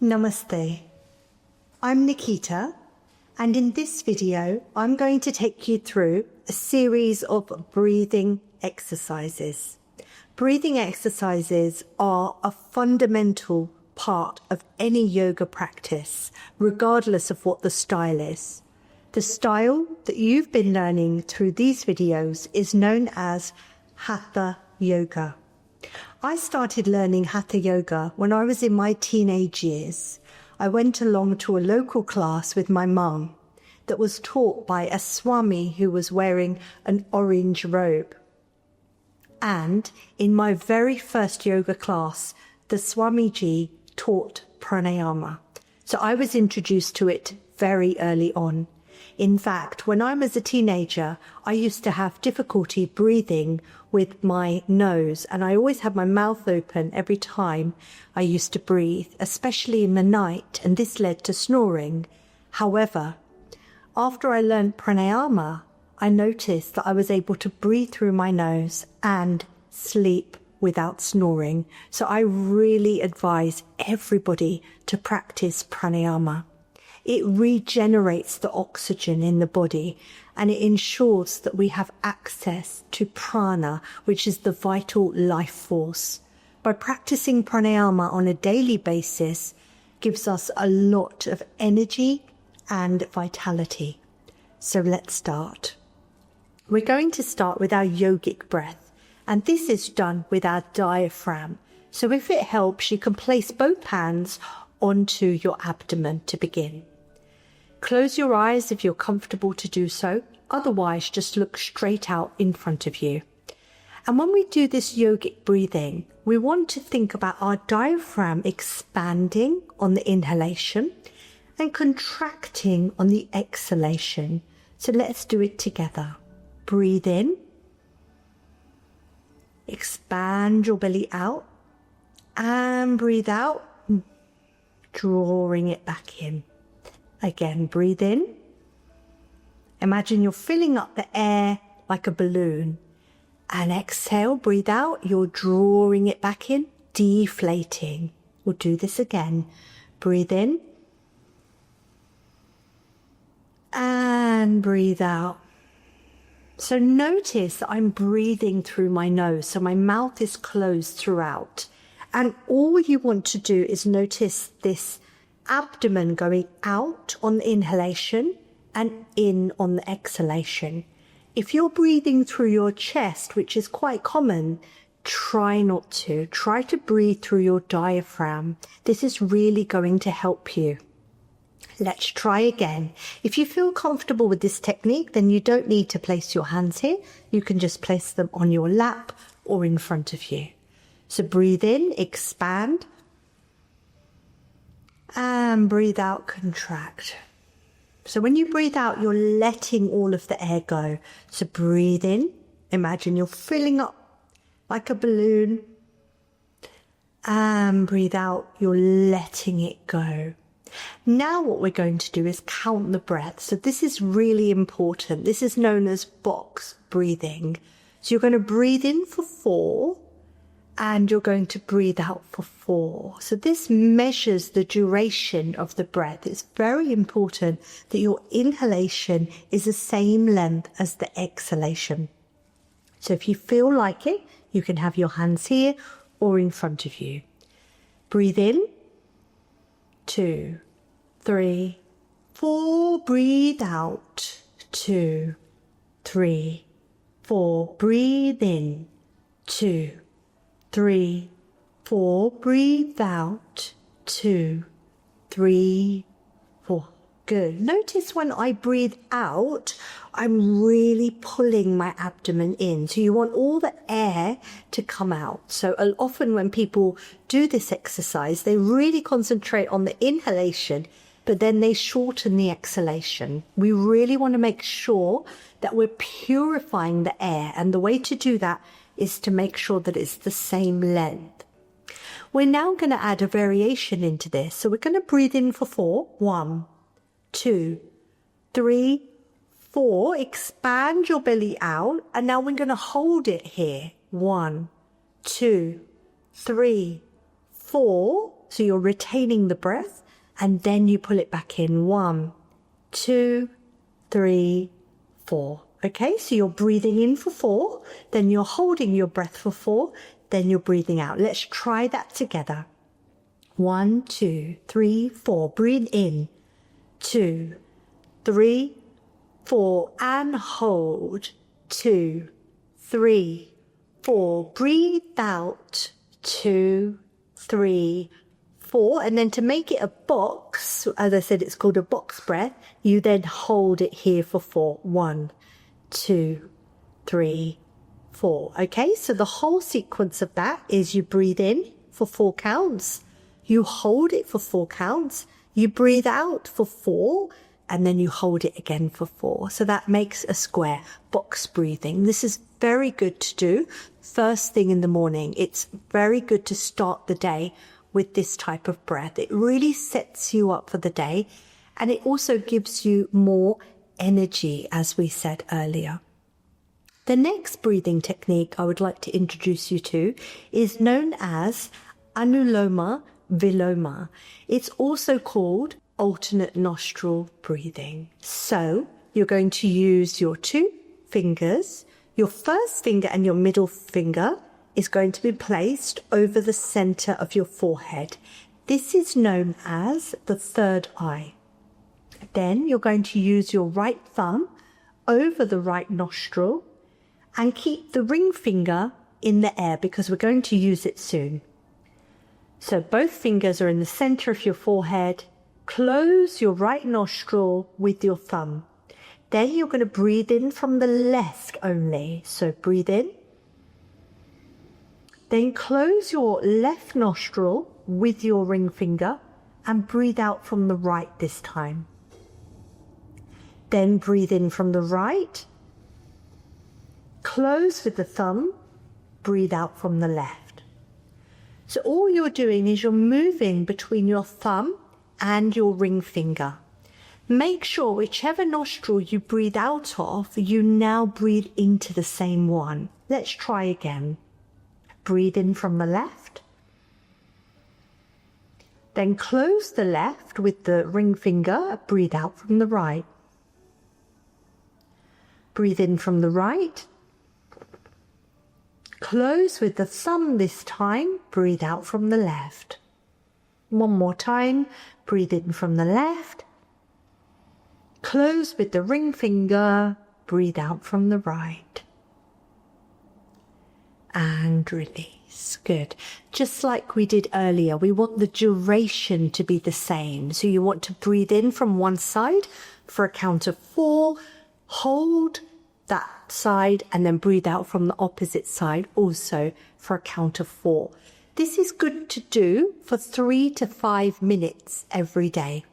Namaste. I'm Nikita, and in this video I'm going to take you through a series of breathing exercises. Breathing exercises are a fundamental part of any yoga practice, regardless of what the style is. The style that you've been learning through these videos is known as Hatha Yoga. I started learning Hatha Yoga when I was in my teenage years. I went along to a local class with my mum that was taught by a Swami who was wearing an orange robe. And in my very first yoga class, the Swamiji taught pranayama. So I was introduced to it very early on. In fact, when I was a teenager, I used to have difficulty breathing with my nose, and I always had my mouth open every time I used to breathe, especially in the night, and this led to snoring. However, after I learned pranayama, I noticed that I was able to breathe through my nose and sleep without snoring. So I really advise everybody to practice pranayama. It regenerates the oxygen in the body, and it ensures that we have access to prana, which is the vital life force. By practicing pranayama on a daily basis gives us a lot of energy and vitality. So let's start. We're going to start with our yogic breath, and this is done with our diaphragm. So if it helps, you can place both hands onto your abdomen to begin. Close your eyes if you're comfortable to do so. Otherwise, just look straight out in front of you. And when we do this yogic breathing, we want to think about our diaphragm expanding on the inhalation and contracting on the exhalation. So let's do it together. Breathe in. Expand your belly out. And breathe out, drawing it back in. Again, breathe in. Imagine you're filling up the air like a balloon. And exhale, breathe out. You're drawing it back in, deflating. We'll do this again. Breathe in. And breathe out. So notice that I'm breathing through my nose. So my mouth is closed throughout. And all you want to do is notice this abdomen going out on the inhalation and in on the exhalation. If you're breathing through your chest, which is quite common, try not to. Try to breathe through your diaphragm. This is really going to help you. Let's try again. If you feel comfortable with this technique, then you don't need to place your hands here. You can just place them on your lap or in front of you. So breathe in, expand. And breathe out, contract. So when you breathe out, you're letting all of the air go. So breathe in. Imagine you're filling up like a balloon. And breathe out, you're letting it go. Now what we're going to do is count the breath. So this is really important. This is known as box breathing. So you're going to breathe in for 4. And you're going to breathe out for 4. So this measures the duration of the breath. It's very important that your inhalation is the same length as the exhalation. So if you feel like it, you can have your hands here or in front of you. Breathe in. 2, 3, 4. Breathe out. 2, 3, 4. Breathe in. 2, 3, 4. Breathe out. 2, 3, 4. Good. Notice when I breathe out, I'm really pulling my abdomen in. So you want all the air to come out. So often when people do this exercise, they really concentrate on the inhalation, but then they shorten the exhalation. We really want to make sure that we're purifying the air. And the way to do that is to make sure that it's the same length. We're now going to add a variation into this. So we're going to breathe in for 4. 1, 2, 3, 4. Expand your belly out. And now we're going to hold it here. 1, 2, 3, 4. So you're retaining the breath and then you pull it back in. 1, 2, 3, 4. Okay, so you're breathing in for 4, then you're holding your breath for 4, then you're breathing out. Let's try that together. 1, 2, 3, 4. Breathe in. 2, 3, 4. And hold. 2, 3, 4. Breathe out. 2, 3, 4. And then to make it a box, as I said, it's called a box breath, you then hold it here for 4. 1, 2, 3, 4. Okay, so the whole sequence of that is you breathe in for 4 counts, you hold it for 4 counts, you breathe out for 4, and then you hold it again for 4. So that makes a square box breathing. This is very good to do first thing in the morning. It's very good to start the day with this type of breath. It really sets you up for the day, and it also gives you more energy, as we said earlier. The next breathing technique I would like to introduce you to is known as Anuloma Viloma. It's also called alternate nostril breathing. So you're going to use your 2 fingers. Your first finger and your middle finger is going to be placed over the center of your forehead. This is known as the third eye. Then you're going to use your right thumb over the right nostril and keep the ring finger in the air because we're going to use it soon. So both fingers are in the center of your forehead. Close your right nostril with your thumb. Then you're going to breathe in from the left only. So breathe in. Then close your left nostril with your ring finger and breathe out from the right this time. Then breathe in from the right. Close with the thumb. Breathe out from the left. So all you're doing is you're moving between your thumb and your ring finger. Make sure whichever nostril you breathe out of, you now breathe into the same one. Let's try again. Breathe in from the left. Then close the left with the ring finger. Breathe out from the right. Breathe in from the right. Close with the thumb this time. Breathe out from the left. One more time. Breathe in from the left. Close with the ring finger. Breathe out from the right. And release. Good. Just like we did earlier, we want the duration to be the same. So you want to breathe in from one side for a count of 4, hold that side, and then breathe out from the opposite side also for a count of 4. This is good to do for 3 to 5 minutes every day.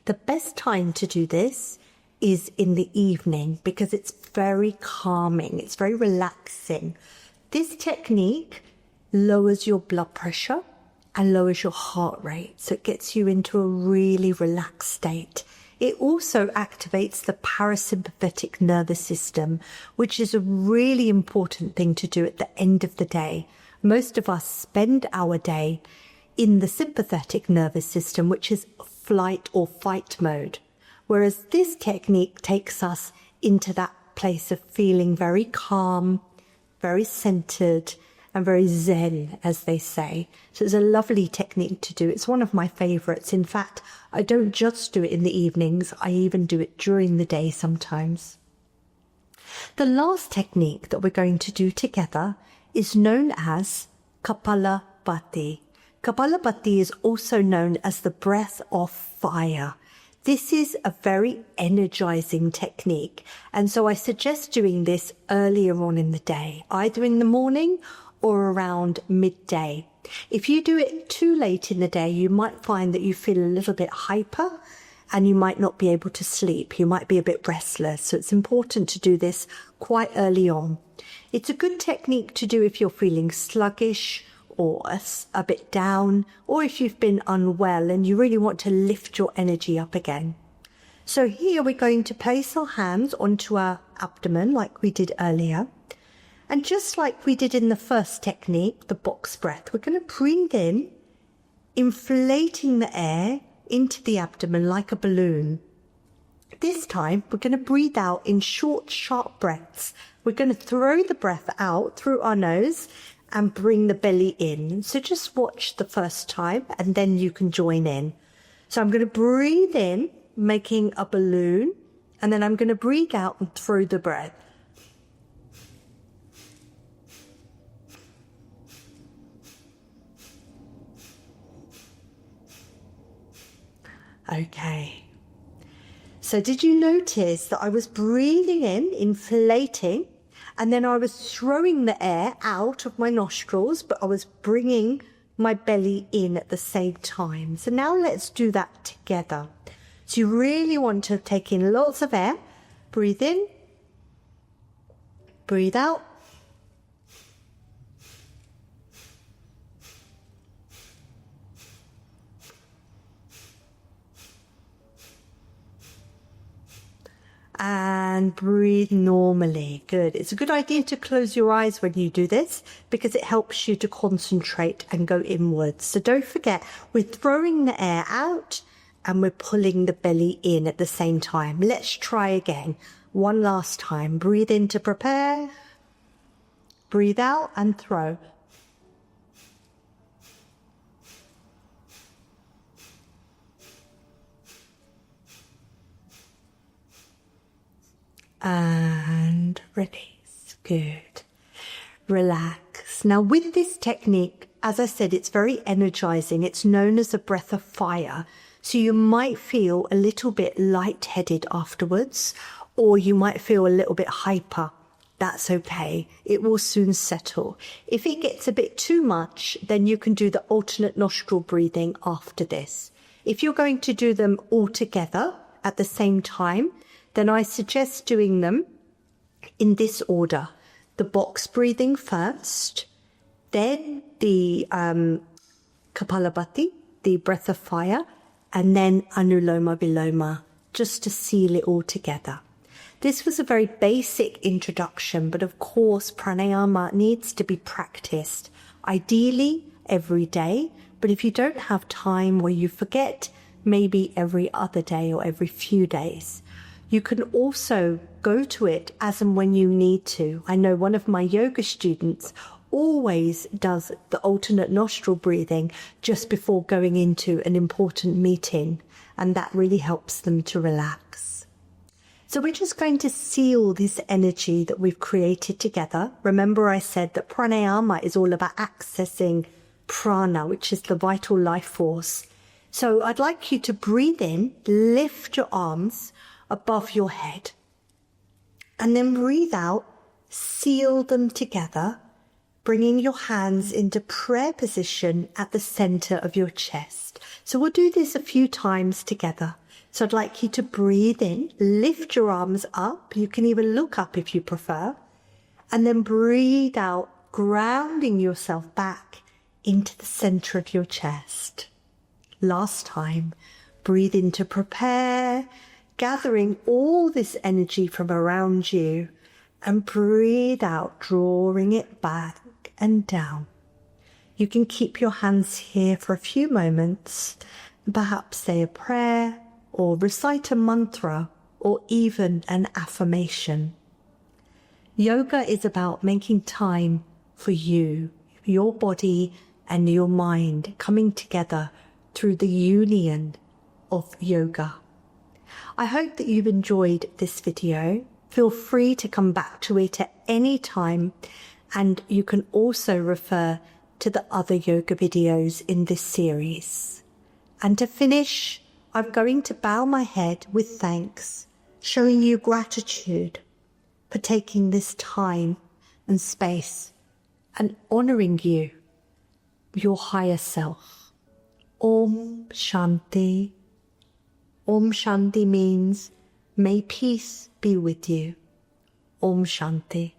The best time to do this is in the evening because it's very calming, it's very relaxing. This technique lowers your blood pressure and lowers your heart rate, so it gets you into a really relaxed state. It also activates the parasympathetic nervous system, which is a really important thing to do at the end of the day. Most of us spend our day in the sympathetic nervous system, which is flight or fight mode, whereas this technique takes us into that place of feeling very calm, very centered, and very zen, as they say. So it's a lovely technique to do. It's one of my favorites. In fact, I don't just do it in the evenings, I even do it during the day sometimes. The last technique that we're going to do together is known as Kapalabhati. Kapalabhati is also known as the breath of fire. This is a very energizing technique, and so I suggest doing this earlier on in the day, either in the morning or around midday. If you do it too late in the day, you might find that you feel a little bit hyper and you might not be able to sleep. You might be a bit restless, so it's important to do this quite early on. It's a good technique to do if you're feeling sluggish or a bit down, or if you've been unwell and you really want to lift your energy up again. So here we're going to place our hands onto our abdomen like we did earlier. And just like we did in the first technique, the box breath, we're going to breathe in inflating the air into the abdomen like a balloon. This time, we're going to breathe out in short, sharp breaths. We're going to throw the breath out through our nose and bring the belly in. So just watch the first time and then you can join in. So I'm going to breathe in, making a balloon, and then I'm going to breathe out and throw the breath. Okay. So did you notice that I was breathing in, inflating, and then I was throwing the air out of my nostrils, but I was bringing my belly in at the same time. So now let's do that together. So you really want to take in lots of air. Breathe in, breathe out. And breathe normally. Good. It's a good idea to close your eyes when you do this because it helps you to concentrate and go inwards. So don't forget, we're throwing the air out and we're pulling the belly in at the same time. Let's try again. One last time. Breathe in to prepare. Breathe out and throw. And release. Good. Relax. Now with this technique, as I said, it's very energizing. It's known as a breath of fire. So you might feel a little bit lightheaded afterwards, or you might feel a little bit hyper. That's okay. It will soon settle. If it gets a bit too much, then you can do the alternate nostril breathing after this. If you're going to do them all together at the same time, then I suggest doing them in this order. The box breathing first, then the Kapalabhati, the breath of fire, and then Anuloma Viloma, just to seal it all together. This was a very basic introduction, but of course pranayama needs to be practiced, ideally every day, but if you don't have time or you forget, maybe every other day or every few days. You can also go to it as and when you need to. I know one of my yoga students always does the alternate nostril breathing just before going into an important meeting, and that really helps them to relax. So we're just going to seal this energy that we've created together. Remember I said that pranayama is all about accessing prana, which is the vital life force. So I'd like you to breathe in, lift your arms above your head, and then breathe out, seal them together, bringing your hands into prayer position at the center of your chest. So we'll do this a few times together. So I'd like you to breathe in, lift your arms up. You can even look up if you prefer, and then breathe out, grounding yourself back into the center of your chest. Last time, breathe in to prepare, gathering all this energy from around you, and breathe out, drawing it back and down. You can keep your hands here for a few moments, and perhaps say a prayer or recite a mantra or even an affirmation. Yoga is about making time for you, your body and your mind coming together through the union of yoga. I hope that you've enjoyed this video. Feel free to come back to it at any time, and you can also refer to the other yoga videos in this series. And to finish, I'm going to bow my head with thanks, showing you gratitude for taking this time and space and honoring you, your higher self. Om Shanti. Om Shanti means, may peace be with you. Om Shanti.